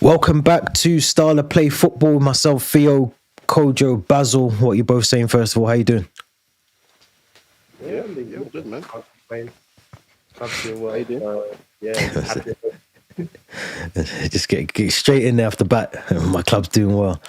Welcome back to Style of Play Football. Myself, Theo, Kojo, Basil. What are you both saying first of all? How you doing? Yeah, good, man. Club's doing well. How you doing? Happy. Just get straight in there off the bat. My club's doing well.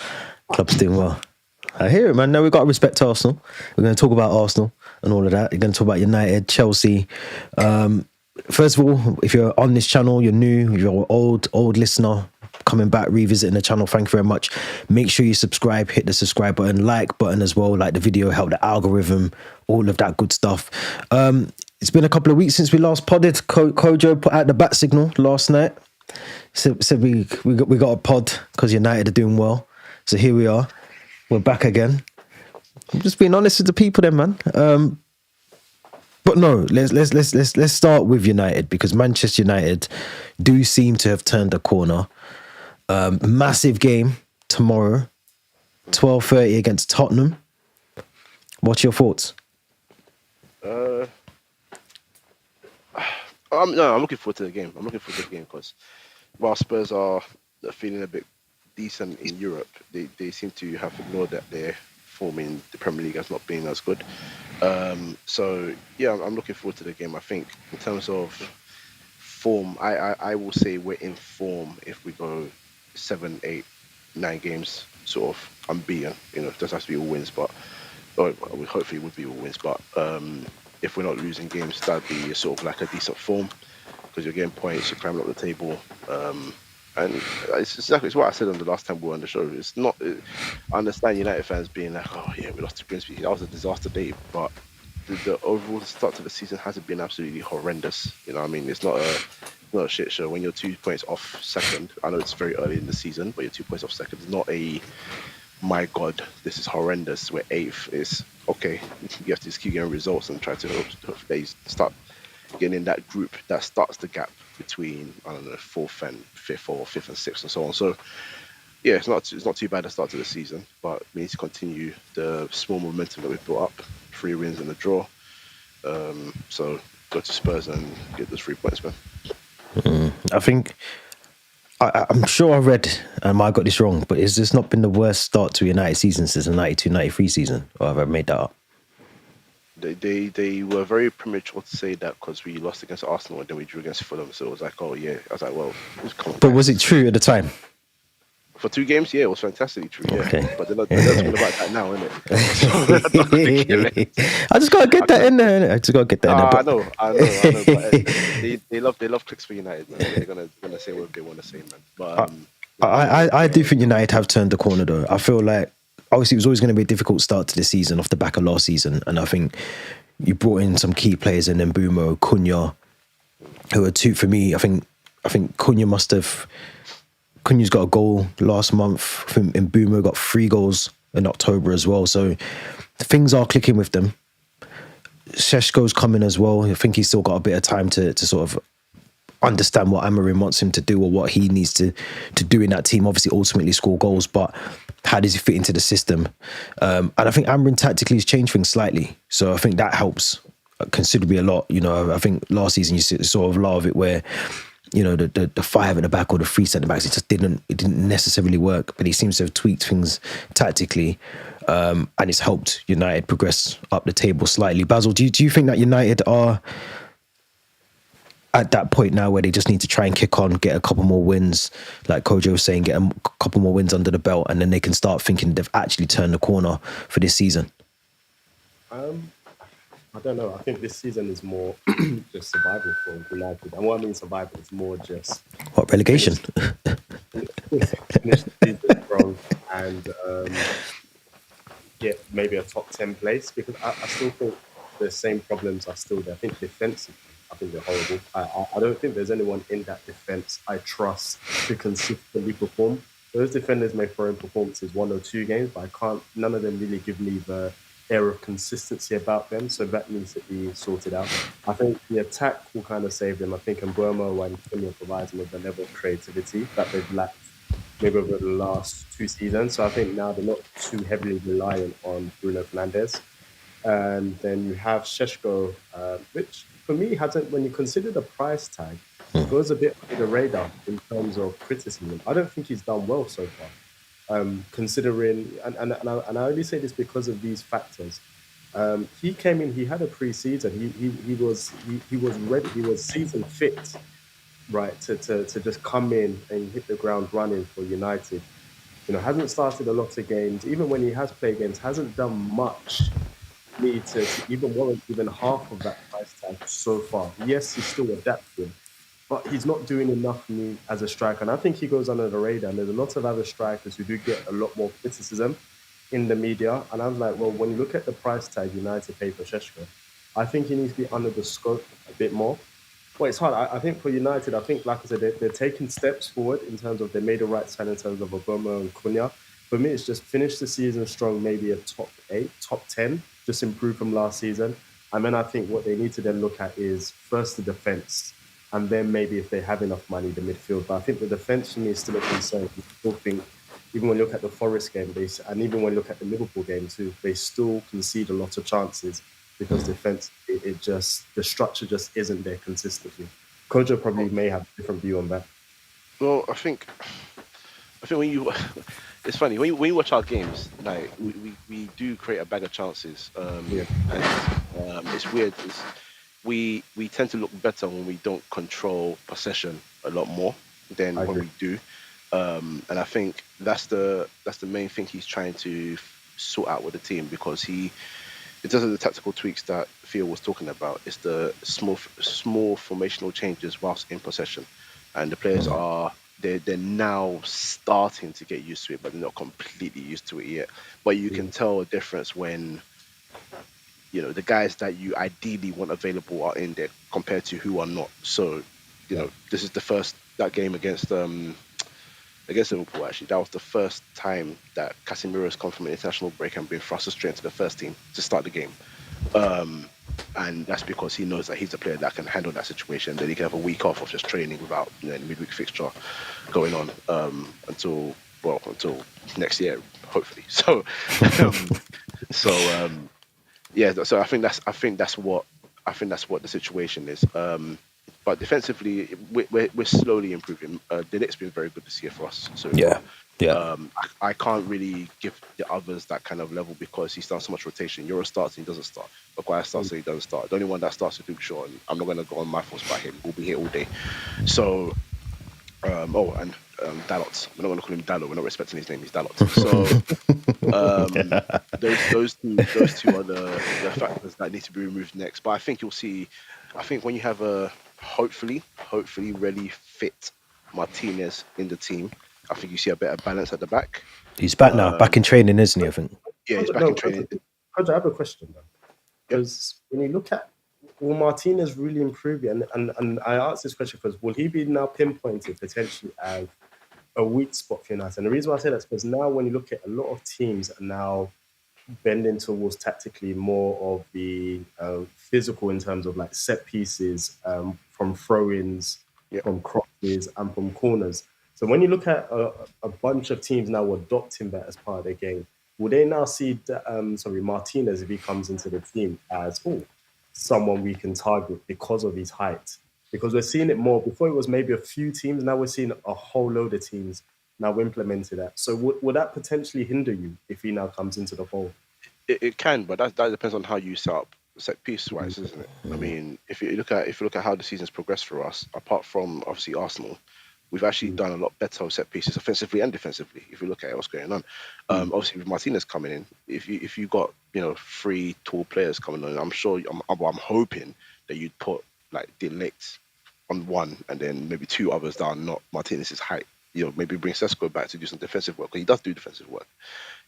I hear it, man. Now we've got to respect Arsenal. We're going to talk about Arsenal and all of that. We're going to talk about United, Chelsea. First of all, if you're on this channel, you're new, you're an old listener, coming back, revisiting the channel, thank you very much. Make sure you subscribe, hit the subscribe button, like button as well, like the video, help the algorithm, all of that good stuff. It's been a couple of weeks since we last podded. Kojo put out the bat signal last night. Said we got a pod because United are doing well. So here we are. We're back again. I'm just being honest with the people then, man. But no, let's start with United, because Manchester United do seem to have turned a corner. Massive game tomorrow, 12:30 against Tottenham. What's your thoughts? I'm looking forward to the game. Because while Spurs are feeling a bit decent in Europe, they seem to have ignored that their form in the Premier League has not been as good. So yeah, I'm looking forward to the game. I think in terms of form, I will say we're in form if we go 7, 8, 9 games sort of unbeaten. You know, it doesn't have to be all wins, but hopefully it would be all wins. But if we're not losing games, that'd be sort of like a decent form, because you're getting points, you're climbing up the table. And it's what I said on the last time we were on the show. It's not. I understand United fans being like, "Oh yeah, we lost to Grimsby. That was a disaster day." But the overall start to the season hasn't been absolutely horrendous. You know what I mean? It's not a shit show. When you're 2 points off second, I know it's very early in the season, but you're 2 points off second. It's not a, my God, this is horrendous. We're 8th. It's okay. You have to just keep getting results and try to hope they start getting in that group that starts the gap between, I don't know, 4th and 5th, or 5th and 6th, and so on. So yeah, it's not too bad to start to the season, but we need to continue the small momentum that we've built up. 3 wins and a draw. So go to Spurs and get those 3 points, man. I think I'm sure I read, I might have got this wrong, but has this not been the worst start to a United season since the 92-93 season? Or have I made that up? They were very premature to say that, because we lost against Arsenal and then we drew against Fulham. So it was like, oh yeah. I was like, well, but was it true at the time? For 2 games, yeah, it was fantastically true. Yeah, okay. But they're not talking about that now, innit? I just gotta get that in there. Innit? I just gotta get that in there. I know. But they love clicks for United, man. They're gonna say what they want to say, man. But I do think United have turned the corner, though. I feel like obviously it was always going to be a difficult start to the season off the back of last season, and I think you brought in some key players, and then Mbeumo, Cunha, who are 2 for me. I think Cunha's got a goal last month, and Mbeumo got 3 goals in October as well. So things are clicking with them. Šeško's coming as well. I think he's still got a bit of time to sort of understand what Amorim wants him to do, or what he needs to do in that team. Obviously, ultimately score goals, but how does he fit into the system? And I think Amorim tactically has changed things slightly. So I think that helps considerably a lot. You know, I think last season you saw a lot of it where, you know, the 5 at the back or the 3 centre backs, it didn't necessarily work, but he seems to have tweaked things tactically, and it's helped United progress up the table slightly. Basil, do you think that United are at that point now where they just need to try and kick on, get a couple more wins, like Kojo was saying, get a couple more wins under the belt, and then they can start thinking they've actually turned the corner for this season? I don't know. I think this season is more just survival for United. And what I mean survival is more just... What, relegation? Finish the season strong and get maybe a top 10 place, because I still think the same problems are still there. I think defensively, I think they're horrible. I don't think there's anyone in that defense I trust to consistently perform. Those defenders may throw in performances 1 or 2 games, but none of them really give me the air of consistency about them, so that needs to be sorted out. I think the attack will kind of save them. I think Mbeumo and Cunha provides them with a level of creativity that they've lacked maybe over the last 2 seasons. So I think now they're not too heavily reliant on Bruno Fernandes. And then you have Šeško, which for me, hasn't, when you consider the price tag, goes a bit under the radar in terms of criticism. I don't think he's done well so far. Considering, and I only say this because of these factors. He came in, he had a pre-season, he was ready, he was season fit, right, to just come in and hit the ground running for United. Hasn't started a lot of games. Even when he has played games, hasn't done much me to even warrant even half of that price tag so far. Yes, he's still adapting, but he's not doing enough for me as a striker. And I think he goes under the radar. And there's a lot of other strikers who do get a lot more criticism in the media. And I was like, well, when you look at the price tag United pay for Sheshko, I think he needs to be under the scope a bit more. Well, it's hard. I think for United, I think, like I said, they're taking steps forward in terms of they made the right sign in terms of Obama and Cunha. For me, it's just finish the season strong, maybe a top 8, top 10, just improve from last season. And then I think what they need to then look at is first the defence, and then maybe if they have enough money, the midfield. But I think the defence for me is still a concern. I still think, even when you look at the Forest game, and even when you look at the Liverpool game too, they still concede a lot of chances because defence, it just, the structure just isn't there consistently. Kojo probably may have a different view on that. Well, I think when you, it's funny when you watch our games, like we do create a bag of chances, Yeah. and it's weird. We tend to look better when we don't control possession a lot more than I when agree. we do, and I think that's the main thing he's trying to sort out with the team because in terms of the tactical tweaks that Theo was talking about, it's the small formational changes whilst in possession, and the players are they're now starting to get used to it, but they're not completely used to it yet. But you can tell a difference when the guys that you ideally want available are in there compared to who are not. So this is the first that game against Liverpool. Actually, that was the first time that Casemiro's come from an international break and been thrust straight into the first team to start the game. And that's because he knows that he's a player that can handle that situation. Then he can have a week off of just training without any midweek fixture going on until next year, hopefully. So, yeah. So I think that's what the situation is. But defensively, we're slowly improving. Delict's been very good this year for us so Yeah, far. yeah. I can't really give the others that kind of level because he's done so much rotation. Euro starts and he doesn't start. Maguire starts and he doesn't start. The only one that starts is Luke Shaw, and I'm not going to go on my thoughts about him. We'll be here all day. So, and Dalot. We're not going to call him Dalot. We're not respecting his name. He's Dalot. So, those two are the factors that need to be removed next. But I think you'll see. I think when you have a hopefully really fit Martinez in the team, I think you see a better balance at the back. He's back now, back in training, isn't he? I think. Yeah, he's back No, in training. Kojo, I have a question though. Yep. Because when you look at, will Martinez really improve it? And I asked this question because will he be now pinpointed potentially as a weak spot for United? And the reason why I say that is because now when you look at a lot of teams are now bending towards tactically more of the physical in terms of like set pieces, from throw-ins, Yep. from crosses, and from corners. So when you look at a bunch of teams now adopting that as part of their game, will they now see Martinez, if he comes into the team, as someone we can target because of his height? Because we're seeing it more. Before it was maybe a few teams, now we're seeing a whole load of teams now implemented that. So would that potentially hinder you if he now comes into the fold? It can, but that depends on how you set piece wise, isn't it? I mean, if you look at how the season's progressed for us, apart from obviously Arsenal, we've actually done a lot better with set pieces, offensively and defensively. If you look at what's going on, obviously with Martinez coming in, if you got 3 tall players coming on, I'm hoping that you'd put like Delict on one and then maybe 2 others that are not Martinez's height. Maybe bring Sesko back to do some defensive work because he does do defensive work.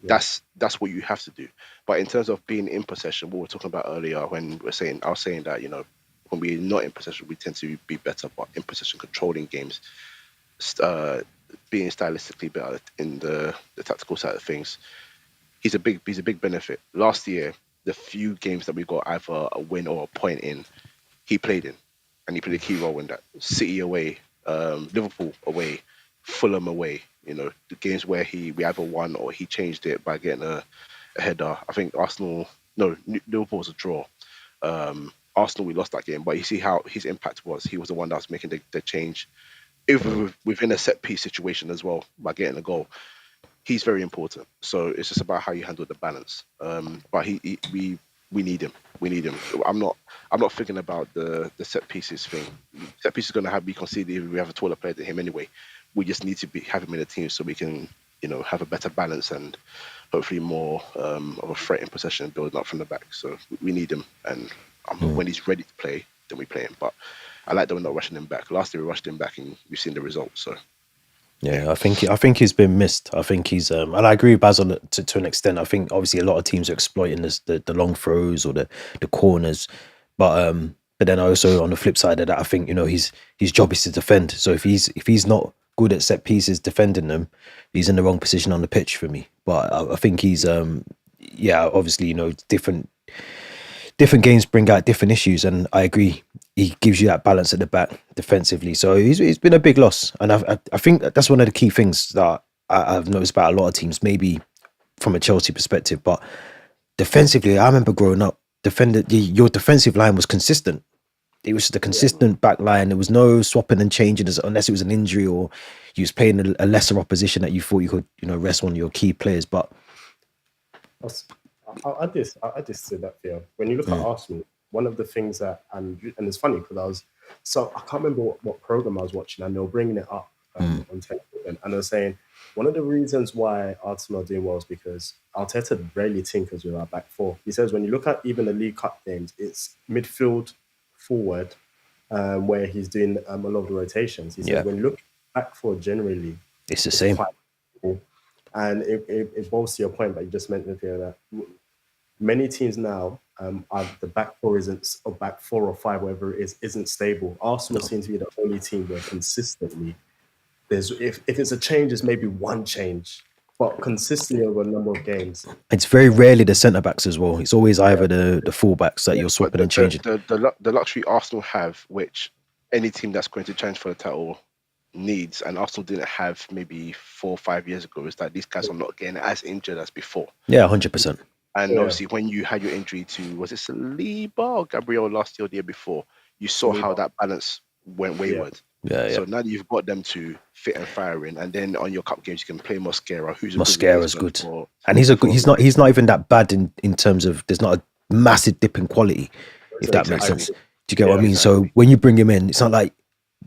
Yeah. That's what you have to do. But in terms of being in possession, what we were talking about earlier, when I was saying that when we're not in possession, we tend to be better. But in possession, controlling games, being stylistically better in the tactical side of things, he's a big benefit. Last year, the few games that we got either a win or a point in, he played in, and he played a key role in that. City away, Liverpool away, Fulham away, the games where we either won or he changed it by getting a header. I think Liverpool was a draw. Arsenal, we lost that game, but you see how his impact was. He was the one that was making the change, even within a set piece situation as well, by getting a goal. He's very important. So it's just about how you handle the balance. But we need him. We need him. I'm not thinking about the set pieces thing. Set pieces going to be conceded if we have a taller player than him anyway. We just need to have him in the team so we can, have a better balance and hopefully more of a threat in possession and building up from the back. So we need him, and when he's ready to play, then we play him. But I like that we're not rushing him back. Last year we rushed him back, and we've seen the results. So. Yeah, I think he's been missed. I think he's and I agree with Basil to an extent. I think obviously a lot of teams are exploiting this, the long throws or the corners, but then also on the flip side of that, I think his job is to defend. So if he's not good at set pieces defending them, he's in the wrong position on the pitch for me. But I think he's obviously different games bring out different issues, and I agree. He gives you that balance at the back defensively. So he's been a big loss. And I think that's one of the key things that I've noticed about a lot of teams, maybe from a Chelsea perspective. But defensively, I remember growing up, your defensive line was consistent. It was the consistent back line. There was no swapping and changing unless it was an injury or you was playing a lesser opposition that you thought you could rest on your key players. But I just said that here. When you look at Arsenal, one of the things that, and it's funny because I can't remember what program I was watching, and they were bringing it up on television, and they were saying one of the reasons why Arsenal are doing well is because Arteta rarely tinkers with our back four. He says when you look at even the League Cup games, it's midfield forward where he's doing a lot of the rotations. He said when you look at back four generally, it's the same. And it boils to your point, but you just mentioned here that many teams now, the back four or back 4 or 5, whatever it is, isn't stable. Arsenal seems to be the only team where consistently if it's a change, it's maybe one change, but consistently over a number of games. It's very rarely the centre backs as well. It's always either the full backs that you're swapping and changing. The luxury Arsenal have, which any team that's going to challenge for the title needs, and Arsenal didn't have maybe 4 or 5 years ago, is that these guys are not getting as injured as before. Yeah, 100%. And obviously, when you had your injury to, was it Saliba or Gabriel last year or the year before, you saw how that balance went wayward. Yeah. So now that you've got them to fit and fire in, and then on your cup games you can play Mosquera, Mosquera's good, and he's not even that bad in terms of there's not a massive dip in quality, if that makes sense. Do you get what I mean? Exactly. So when you bring him in, it's not like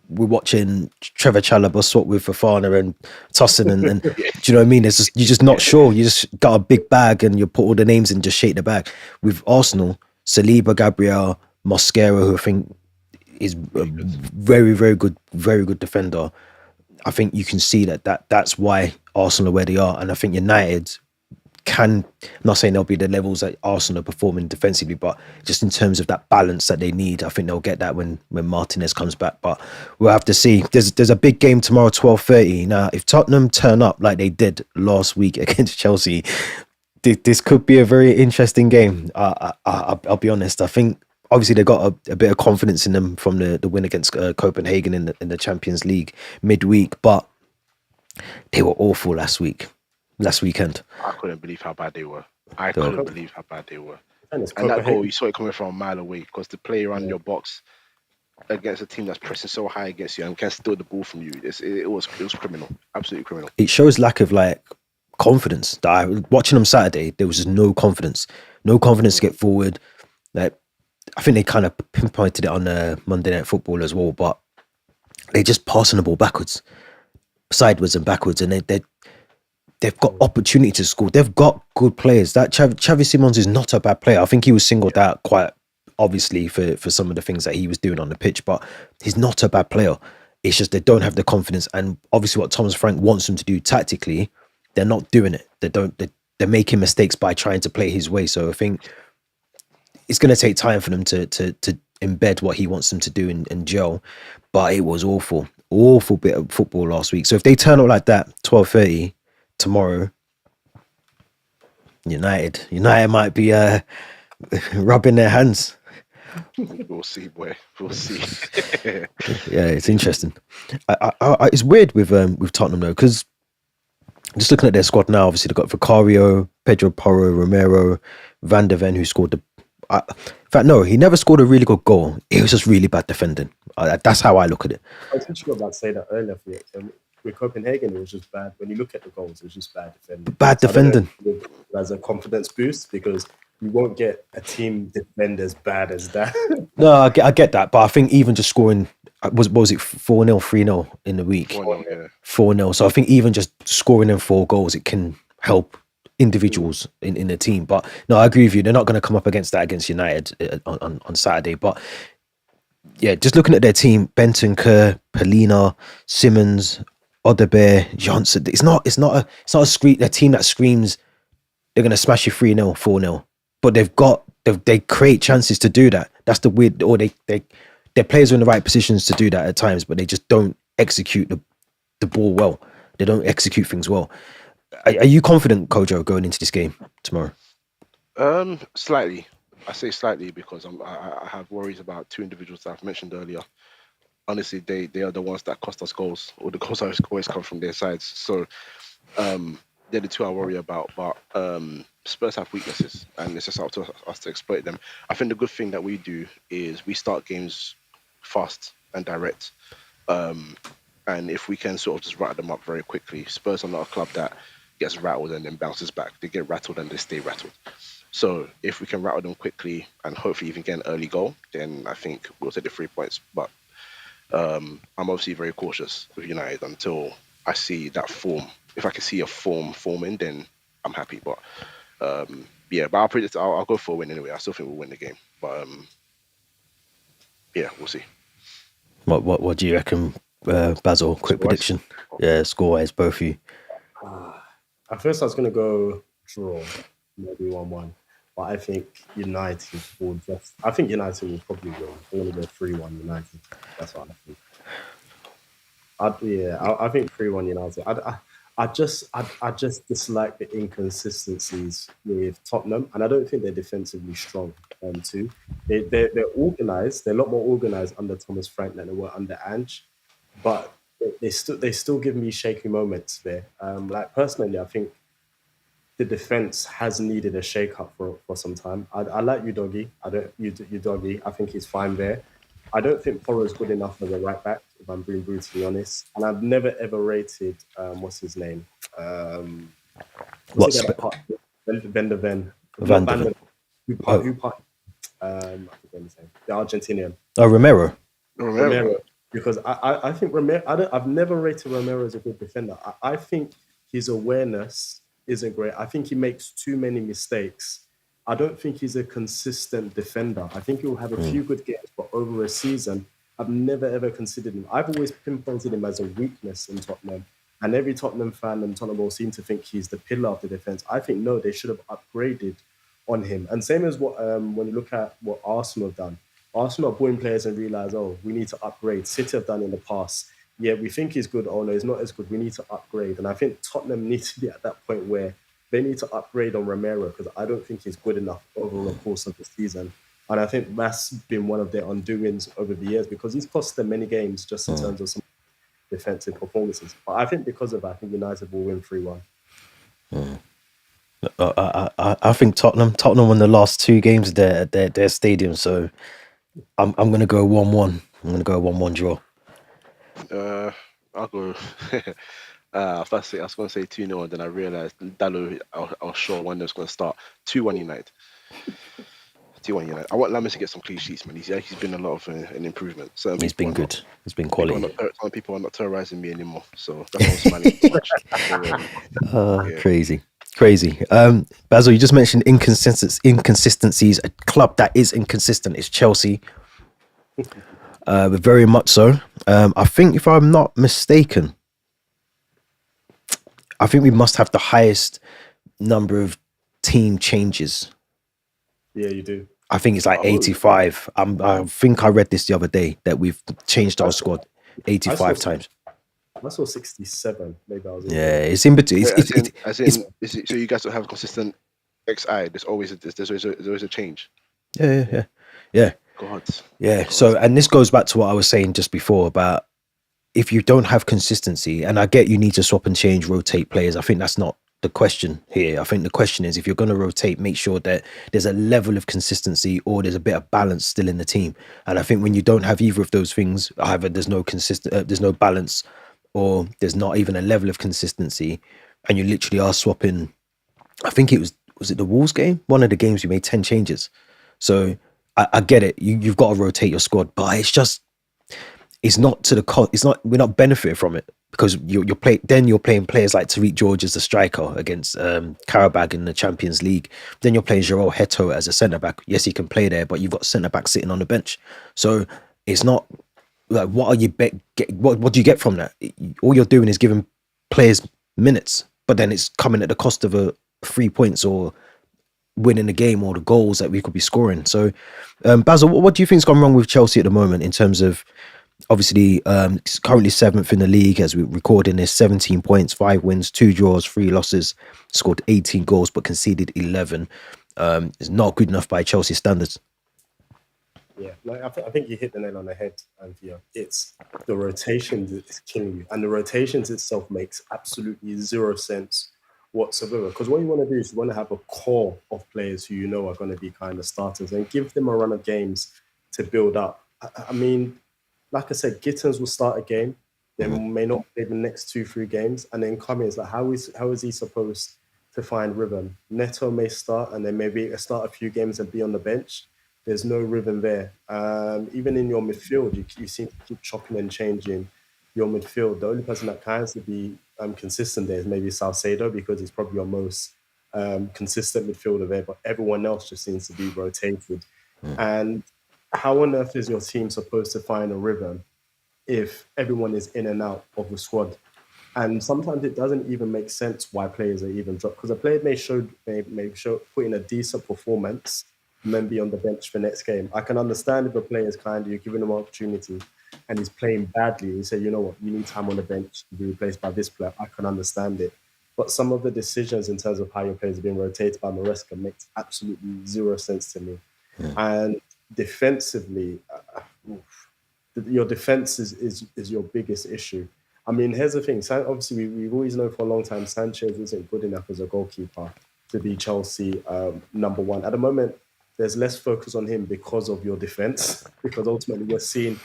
we're watching Trevor Chalobah swap with Fofana and Tosin and do you know what I mean? You're just not sure. You just got a big bag and you put all the names in, just shake the bag. With Arsenal, Saliba, Gabriel, Mosquera, who I think is a very, very good defender. I think you can see that's why Arsenal are where they are. And I think United I'm not saying they'll be the levels that Arsenal are performing defensively, but just in terms of that balance that they need, I think they'll get that when Martinez comes back. But we'll have to see. There's a big game tomorrow, 12:30. Now, if Tottenham turn up like they did last week against Chelsea, this could be a very interesting game. I'll be honest. I think obviously they got a bit of confidence in them from the win against Copenhagen in the Champions League midweek, but they were awful last weekend. I couldn't believe how bad they were. And that goal, you saw it coming from a mile away, because to play around your box against a team that's pressing so high against you and can steal the ball from you, it was criminal, absolutely criminal. It shows lack of confidence. Watching them Saturday, there was just no confidence to get forward. I think they kind of pinpointed it on Monday Night Football as well, but they're just passing the ball sideways and backwards, and they've got opportunity to score. They've got good players. That Xavi Simons is not a bad player. I think he was singled out quite obviously for some of the things that he was doing on the pitch, but he's not a bad player. It's just they don't have the confidence, and obviously what Thomas Frank wants them to do tactically, they're not doing it. They're making mistakes by trying to play his way. So I think it's going to take time for them to embed what he wants them to do and gel. But it was awful bit of football last week. So if they turn out like that, 12:30 tomorrow, United might be rubbing their hands. We'll see, boy. We'll see. Yeah, it's interesting. It's weird with Tottenham though, because just looking at their squad now, obviously they've got Vicario, Pedro Porro, Romero, Van der Ven, who scored In fact, no, he never scored a really good goal. It was just really bad defending. That's how I look at it. I was literally about to say that earlier for you. With Copenhagen, it was just bad. When you look at the goals, it was just bad defending. Bad defending. As a confidence boost, because you won't get a team defend as bad as that. No, I get that, but I think even just scoring was it 4-0, 3-0 in the week? 4-0, yeah. 4-0. So I think even just scoring in 4 goals, it can help individuals in the team. But no, I agree with you. They're not going to come up against that against United on Saturday. But yeah, just looking at their team, Bentancur, Polina, Simmons, Odebear, Johnson. It's not a team that screams they're going to smash you 3-0, 4-0. But they create chances to do that. That's the weird, or their players are in the right positions to do that at times, but they just don't execute the ball well. They don't execute things well. Are you confident, Kojo, going into this game tomorrow? Slightly. I say slightly because I have worries about 2 individuals that I've mentioned earlier. Honestly, they are the ones that cost us goals, or the goals always come from their sides. So they're the 2 I worry about. But Spurs have weaknesses, and it's just up to us to exploit them. I think the good thing that we do is we start games fast and direct. And if we can sort of just rattle them up very quickly, Spurs are not a club that gets rattled and then bounces back. They get rattled and they stay rattled. So if we can rattle them quickly and hopefully even get an early goal, then I think we'll take the 3 points. But I'm obviously very cautious with United until I see that form. If I can see a forming, then I'm happy. But but I'll predict I'll go for a win anyway. I still think we'll win the game. But we'll see. What do you reckon, Basil? Quick prediction. Yeah, score-wise, both of you. At first, I was going to go draw, maybe 1-1. But I think United will probably win. I'm going to go 3-1 United. That's what I think. I think 3-1 United. I just dislike the inconsistencies with Tottenham, and I don't think they're defensively strong too. They're organised. They're a lot more organised under Thomas Frank than they were under Ange, but they still give me shaky moments there. Like personally, I think the defense has needed a shake-up for some time. I like Udogie. Udogie. I think he's fine there. I don't think Porro's good enough as a right back, if I'm being brutally honest. And I've never ever rated what's his name? Van de Ven. Who the Argentinian. Oh, Romero. Because I think Romero. I've never rated Romero as a good defender. I think his awareness isn't great. I think he makes too many mistakes. I don't think he's a consistent defender. I think he'll have a few good games, but over a season, I've never ever considered him. I've always pinpointed him as a weakness in Tottenham. And every Tottenham fan and Tottenham will seem to think he's the pillar of the defence. I think, no, they should have upgraded on him. And same as what when you look at what Arsenal have done. Arsenal are buying players and realise, we need to upgrade. City have done in the past. Yeah, we think he's good. Oh, no, he's not as good. We need to upgrade. And I think Tottenham needs to be at that point where they need to upgrade on Romero, because I don't think he's good enough over the course of the season. And I think that's been one of their undoings over the years, because he's cost them many games just in terms of some defensive performances. But I think because of that, I think United will win 3-1. I think Tottenham won the last 2 games at their stadium, so I'm going to go 1-1. I'm going to go 1-1 draw. I'll go. I was going to say 2-0, and then I realised Dallo, I was sure one was going to start 2-1 United. 2-1 United. I want Lammers to get some clean sheets, man. He's been a lot of an improvement. He's been good. He's been quality. Some people are not terrorising me anymore, so that's why I'm smiling so much. Crazy. Basil, you just mentioned inconsistencies. A club that is inconsistent is Chelsea. Very much so. I think, if I'm not mistaken, I think we must have the highest number of team changes. Yeah, you do. I think it's like 85. I think I read this the other day that we've changed our squad 85 times. I saw 67. Maybe I was. Yeah, it's in between. So you guys don't have a consistent XI. There's always a change. Yeah. God. Yeah. So, and this goes back to what I was saying just before about if you don't have consistency, and I get you need to swap and change, rotate players. I think that's not the question here. I think the question is, if you're going to rotate, make sure that there's a level of consistency or there's a bit of balance still in the team. And I think when you don't have either of those things, either there's no there's no balance, or there's not even a level of consistency, and you literally are swapping. I think it was it the Wolves game? One of the games you made 10 changes. So I get it. You've got to rotate your squad, but it's not to the cost. It's not, we're not benefiting from it, because you're playing players like Tariq George as the striker against Karabag in the Champions League. Then you're playing Joel Heto as a centre back. Yes, he can play there, but you've got centre back sitting on the bench. So it's not like, what do you get from that? All you're doing is giving players minutes, but then it's coming at the cost of 3 points or winning the game or the goals that we could be scoring. So, Basil, what do you think's gone wrong with Chelsea at the moment in terms of, obviously, it's currently 7th in the league as we record in this, 17 points, 5 wins, 2 draws, 3 losses, scored 18 goals but conceded 11. It's not good enough by Chelsea standards. Yeah, I think you hit the nail on the head, and it's the rotations that's killing you, and the rotations itself makes absolutely zero sense whatsoever. Because what you want to do is you want to have a core of players who you know are going to be kind of starters and give them a run of games to build up. I mean, like I said, Gittins will start a game, then may not play the next 2-3 games, and then Cummings, like how is he supposed to find rhythm? Neto may start and then maybe start a few games and be on the bench. There's no rhythm there. Even in your midfield, you seem to keep chopping and changing your midfield. The only person that can to be consistent there is maybe Salcedo, because he's probably your most consistent midfielder there, but everyone else just seems to be rotated. And how on earth is your team supposed to find a rhythm if everyone is in and out of the squad? And sometimes it doesn't even make sense why players are even dropped, because a player may put in a decent performance and then be on the bench for next game. I can understand if a player is you're giving him an opportunity and he's playing badly, and you say, you know what, you need time on the bench to be replaced by this player. I can understand it. But some of the decisions in terms of how your players are being rotated by Maresca makes absolutely zero sense to me. And defensively, your defense is your biggest issue. I mean, here's the thing. Obviously, we've always known for a long time Sanchez isn't good enough as a goalkeeper to be Chelsea number one. At the moment, there's less focus on him because of your defense, because ultimately we're seeing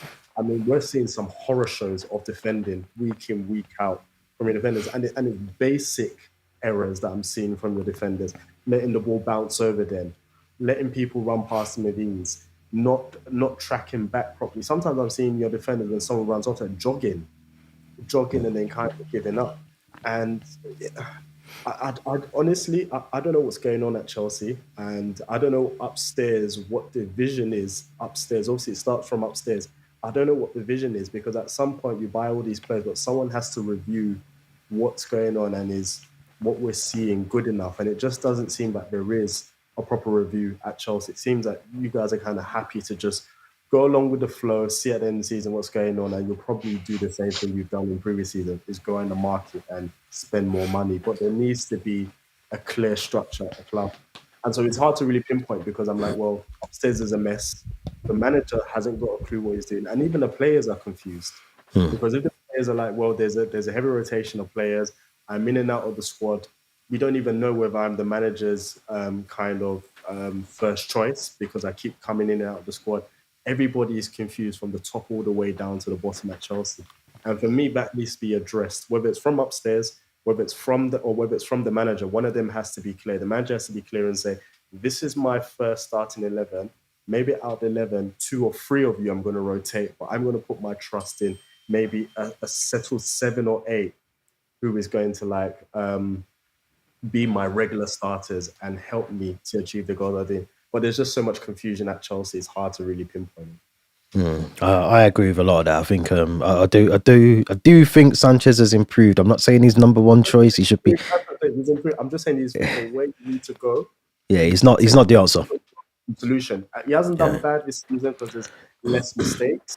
some horror shows of defending week in, week out from your defenders. And it's basic errors that I'm seeing from your defenders. Letting the ball bounce over them, letting people run past them with ease, not tracking back properly. Sometimes I'm seeing your defenders when someone runs off and jogging and then kind of giving up. And I honestly, I don't know what's going on at Chelsea, and I don't know upstairs what the vision is upstairs. Obviously, it starts from upstairs. I don't know what the vision is, because at some point you buy all these players, but someone has to review what's going on and is what we're seeing good enough. And it just doesn't seem like there is a proper review at Chelsea. It seems like you guys are kind of happy to just go along with the flow, see at the end of the season what's going on, and you'll probably do the same thing you've done in previous season, is go in the market and spend more money. But there needs to be a clear structure at the club. And so it's hard to really pinpoint, because I'm like, well, upstairs is a mess. The manager hasn't got a clue what he's doing. And even the players are confused. Because if the players are like, well, there's a heavy rotation of players, I'm in and out of the squad, we don't even know whether I'm the manager's first choice, because I keep coming in and out of the squad. Everybody is confused from the top all the way down to the bottom at Chelsea. And for me, that needs to be addressed, whether it's from upstairs, whether it's from the manager. One of them has to be clear. The manager has to be clear and say, this is my first starting 11. Maybe out of 11, 2 or 3 of you I'm going to rotate, but I'm going to put my trust in maybe a settled 7 or 8 who is going to be my regular starters and help me to achieve the goal I did. But there's just so much confusion at Chelsea; it's hard to really pinpoint. I agree with a lot of that. I think I do think Sanchez has improved. I'm not saying he's number one choice. He should be. He's improved. I'm just saying he's the way you need to go. Yeah, he's not the answer. Solution. He hasn't done bad this season because there's less mistakes,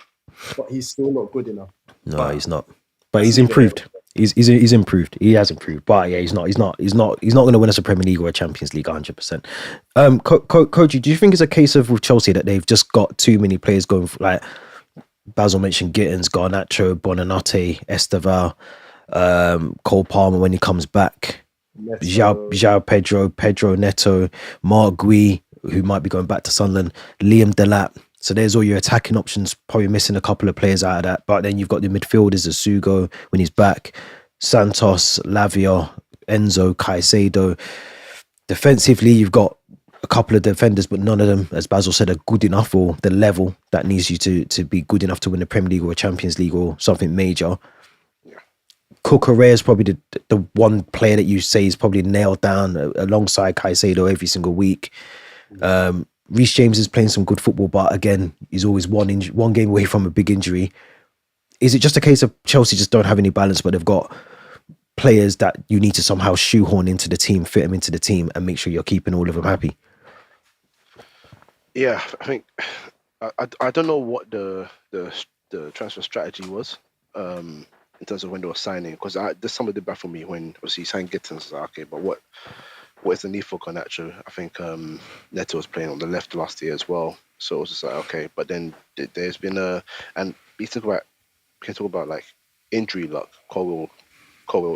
but he's still not good enough. No, he's not. But he's improved. He's improved. He has improved. But yeah, he's not going to win us a Premier League or a Champions League 100%. Coach, do you think it's a case of with Chelsea that they've just got too many players going for, like Basil mentioned, Gittins, Garnacho, Bonanotte, Esteval, Cole Palmer when he comes back? João Pedro, Pedro Neto, Mark Gui, who might be going back to Sunderland, Liam Delap. So there's all your attacking options, probably missing a couple of players out of that. But then you've got the midfielders, Asugo when he's back, Santos, Lavia, Enzo, Caicedo. Defensively, you've got a couple of defenders, but none of them, as Basil said, are good enough for the level that needs you to be good enough to win the Premier League or a Champions League or something major. Cucurella is probably the one player that you say is probably nailed down alongside Caicedo every single week. Reece James is playing some good football, but again, he's always one game away from a big injury. Is it just a case of Chelsea just don't have any balance, but they've got players that you need to somehow shoehorn into the team, fit them into the team, and make sure you're keeping all of them happy? Yeah, I think I don't know what the transfer strategy was in terms of when they were signing, because there's some of the baffle me when obviously you sign Gittins. Like, okay, but what is the need for Garnacho? I think Neto was playing on the left last year as well, so it was just like okay. But then there's been and we can talk about like injury luck. Colwell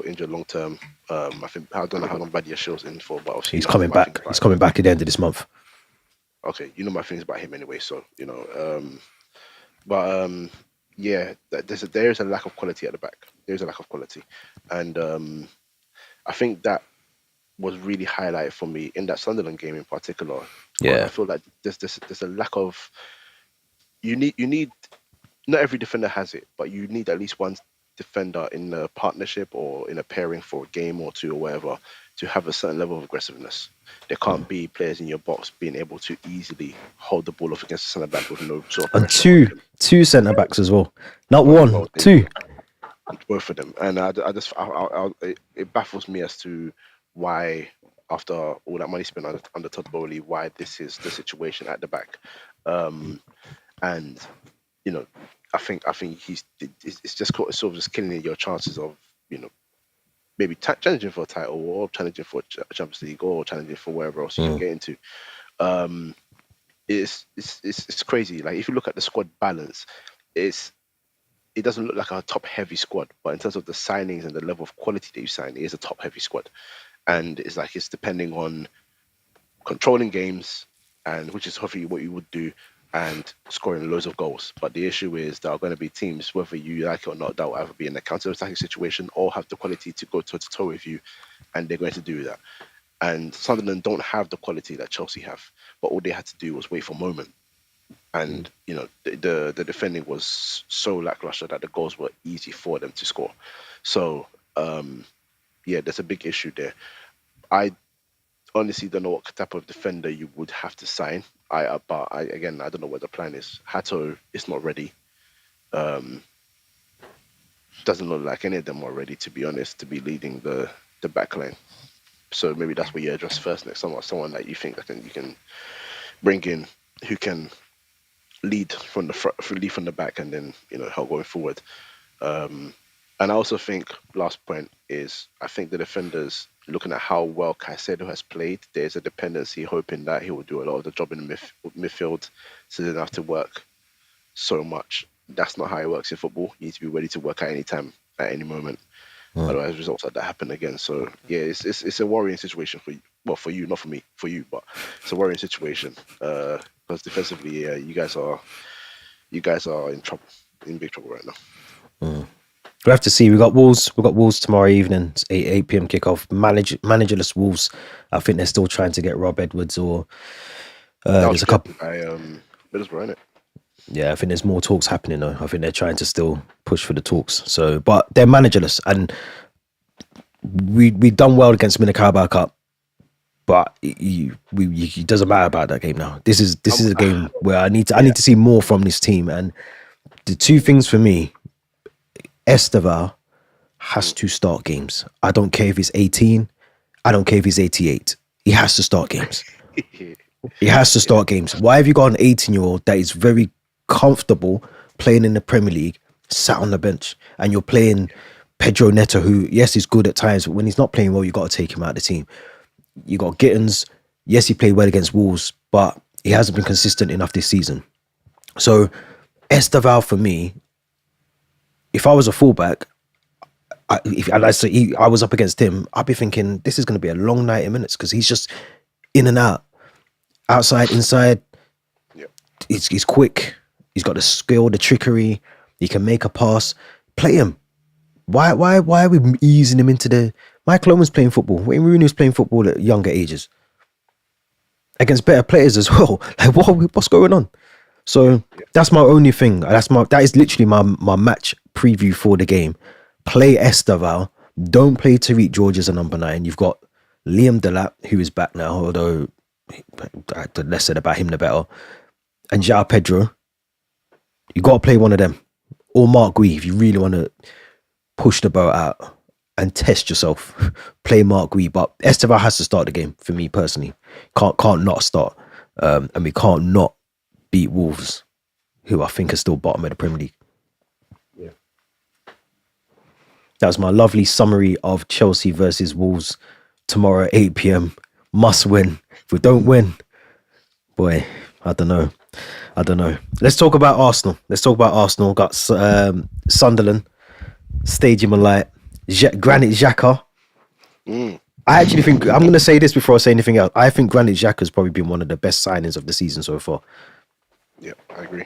injured long term. I don't know how long Badia Show's in for, but obviously he's coming back. He's coming back at the end of this month. Okay, you know my feelings about him anyway, so you know. Yeah, there is a lack of quality at the back. There is a lack of quality, and I think that was really highlighted for me in that Sunderland game in particular. Yeah, I feel like there's a lack of. You need. Not every defender has it, but you need at least one defender in a partnership or in a pairing for a game or two or whatever to have a certain level of aggressiveness. There can't be players in your box being able to easily hold the ball off against the centre back with no sort of and two centre backs as well, not one, two, both of them. And it baffles me as to why, after all that money spent under Todd Bowley, why this is the situation at the back. And you know, I think it's just sort of just killing your chances of, you know, maybe challenging for a title or challenging for a Champions League or challenging for wherever else you can get into. It's crazy. Like if you look at the squad balance, it doesn't look like a top heavy squad, but in terms of the signings and the level of quality that you sign, it is a top heavy squad. And it's like it's depending on controlling games, and which is hopefully what you would do, and scoring loads of goals. But the issue is there are going to be teams, whether you like it or not, that will either be in a counter-attacking situation or have the quality to go toe-to-toe with you, and they're going to do that. And Sunderland don't have the quality that Chelsea have, but all they had to do was wait for a moment. And, you know, the defending was so lackluster that the goals were easy for them to score. So, yeah, there's a big issue there. I honestly don't know what type of defender you would have to sign. But I don't know what the plan is. Hato is not ready. Doesn't look like any of them are ready, to be honest, to be leading the back line. So maybe that's what you address first next. Someone that you think that you can bring in who can lead from the front, lead from the back, and then, you know, help going forward. And I also think, last point is, I think the defenders, looking at how well Caicedo has played, there's a dependency hoping that he will do a lot of the job in the midfield, so they don't have to work so much. That's not how it works in football. You need to be ready to work at any time, at any moment. Otherwise, results like that happen again. So yeah, it's a worrying situation for you. Well, for you, not for me, for you, but it's a worrying situation because defensively, yeah, you guys are in trouble, in big trouble right now. We'll have to see. We've got Wolves tomorrow evening. It's 8 p.m. kickoff. Managerless Wolves. I think they're still trying to get Rob Edwards or there's a couple. Middlesbrough, isn't it? Yeah, I think there's more talks happening though. I think they're trying to still push for the talks. So, but they're managerless, and we've done well against them in the Carabao Cup. But it doesn't matter about that game now. This is a game where I need to see more from this team. And the two things for me, Esteval has to start games. I don't care if he's 18. I don't care if he's 88. He has to start games. He has to start games. Why have you got an 18-year-old that is very comfortable playing in the Premier League, sat on the bench, and you're playing Pedro Neto, who, yes, is good at times, but when he's not playing well, you got to take him out of the team. You got Gittins. Yes, he played well against Wolves, but he hasn't been consistent enough this season. So Esteval, for me, if I was a fullback, I was up against him, I'd be thinking this is going to be a long 90 minutes because he's just in and out, outside, inside. Yeah. He's quick. He's got the skill, the trickery. He can make a pass. Play him. Why are we easing him into the... Michael Owen's playing football. Wayne Rooney was playing football at younger ages against better players as well. Like, what's going on? So that's my only thing. That is literally my match preview for the game. Play Esteval. Don't play Tariq George as a number 9. You've got Liam Delap, who is back now, although the less said about him, the better. And João Pedro. You got to play one of them. Or Mark Gui, if you really want to push the boat out and test yourself. Play Mark Gui. But Esteval has to start the game, for me personally. Can't not start. And we can't not beat Wolves, who I think are still bottom of the Premier League. Yeah. That was my lovely summary of Chelsea versus Wolves tomorrow at 8 p.m. Must win. If we don't win, boy, I don't know. Let's talk about Arsenal. Got Sunderland, Stadium of Light, Granit Xhaka. I actually think, I'm going to say this before I say anything else. I think Granit Xhaka has probably been one of the best signings of the season so far. Yeah, I agree.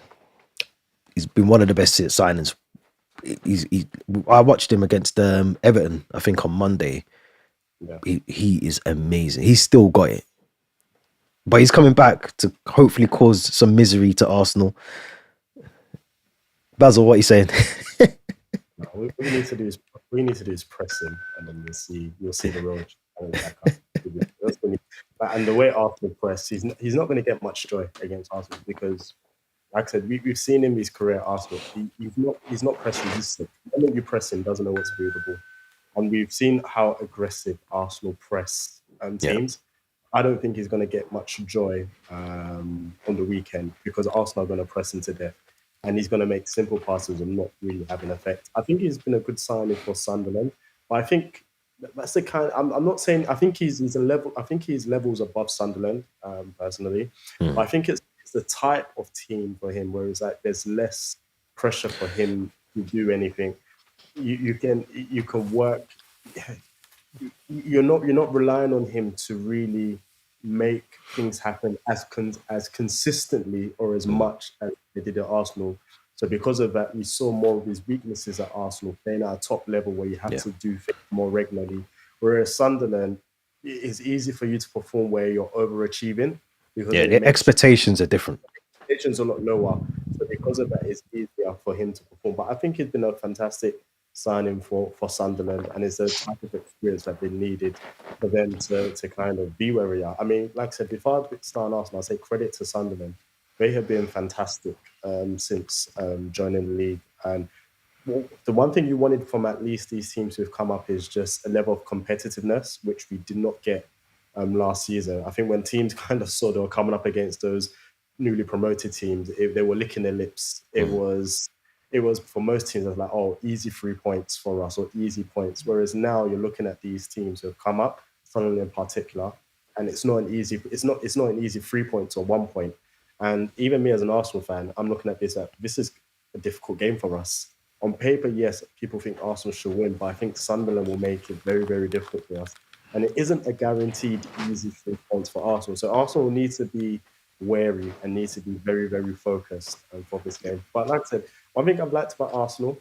He's been one of the best signings. I watched him against Everton, I think on Monday. Yeah. He is amazing. He's still got it. But he's coming back to hopefully cause some misery to Arsenal. Basil, what are you saying? What we need to do is pressing, and then you'll see the road. And the way Arsenal press, he's not going to get much joy against Arsenal because, like I said, we've seen him his career at Arsenal. He's not press resistant. The moment you press him, doesn't know what to do with the ball. And we've seen how aggressive Arsenal press teams. Yeah. I don't think he's going to get much joy on the weekend because Arsenal are going to press him to death. And he's going to make simple passes and not really have an effect. I think he's been a good signing for Sunderland. But I think that's the kind... I'm not saying... I think he's a level... I think he's levels above Sunderland, personally. But I think it's the type of team for him where it's like there's less pressure for him to do anything. You can work... You're not relying on him to really make things happen as consistently or as much as they did at Arsenal. So because of that, we saw more of his weaknesses at Arsenal, playing at a top level where you have to do things more regularly. Whereas Sunderland, it's easy for you to perform where you're overachieving. Because the expectations are different. Expectations are a lot lower. So because of that, it's easier for him to perform. But I think he's been a fantastic signing for Sunderland, and it's a type of experience that they needed for them to kind of be where we are. I mean, like I said, if I start Arsenal, I say credit to Sunderland. They have been fantastic since joining the league. And the one thing you wanted from at least these teams who've come up is just a level of competitiveness, which we did not get last season. I think when teams kind of saw they were coming up against those newly promoted teams, they were licking their lips. It was for most teams, it was like, oh, easy 3 points for us or easy points. Whereas now you're looking at these teams who have come up, Sunderland in particular, and it's not an easy 3 points or 1 point. And even me as an Arsenal fan, I'm looking at this is a difficult game for us. On paper, yes, people think Arsenal should win, but I think Sunderland will make it very, very difficult for us. And it isn't a guaranteed easy 3 points for Arsenal. So Arsenal needs to be wary and needs to be very, very focused for this game. But like I said, one thing I've liked about Arsenal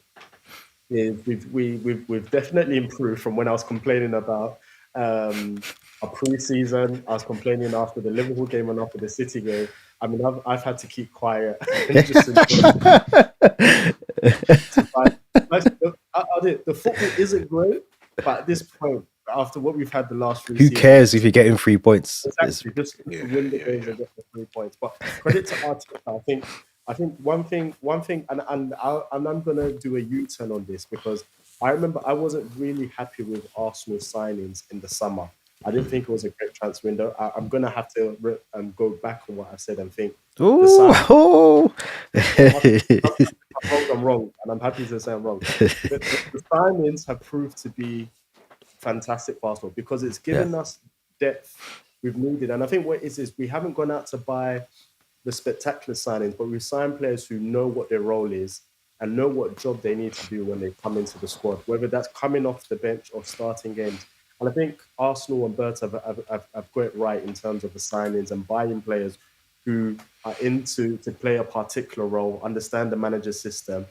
is we've definitely improved from when I was complaining about a pre-season. I was complaining after the Liverpool game and after the City game. I mean, I've had to keep quiet. The football isn't great, but at this point, after what we've had the last 3 seasons, who cares if you're getting 3 points? Exactly, just win the games and get the 3 points. But credit to Arteta. I think one thing, and I'm gonna do a U-turn on this because I remember I wasn't really happy with Arsenal signings in the summer. I didn't think it was a great transfer window. I'm gonna have to go back on what I said and think. I'm wrong, and I'm happy to say I'm wrong. The signings have proved to be fantastic for Arsenal because it's given us depth we've needed. And I think what it is we haven't gone out to buy the spectacular signings, but we've signed players who know what their role is and know what job they need to do when they come into the squad, whether that's coming off the bench or starting games. And I think Arsenal and Bert have got it right in terms of the signings and buying players who are into to play a particular role, understand the manager's system,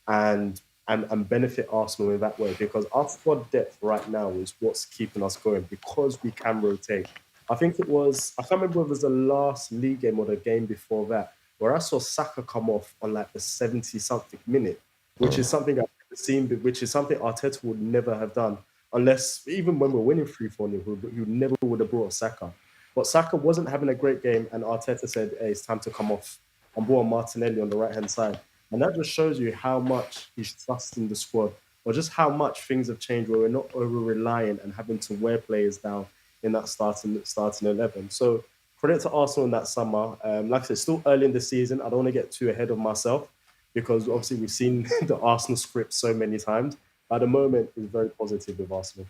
and and benefit Arsenal in that way. Because our squad depth right now is what's keeping us going because we can rotate. I think it was, I can't remember if it was the last league game or the game before that, where I saw Saka come off on like the 70 something minute, which is something I've never seen, which is something Arteta would never have done. Unless, even when we're winning 3-4, he never would have brought Saka. But Saka wasn't having a great game, and Arteta said, hey, it's time to come off and brought Martinelli on the right hand side. And that just shows you how much he's trusting the squad, or just how much things have changed where we're not over reliant and having to wear players down in that starting 11. So credit to Arsenal in that summer. Like I said, still early in the season. I don't want to get too ahead of myself because obviously we've seen the Arsenal script so many times. At the moment, it's very positive with Arsenal.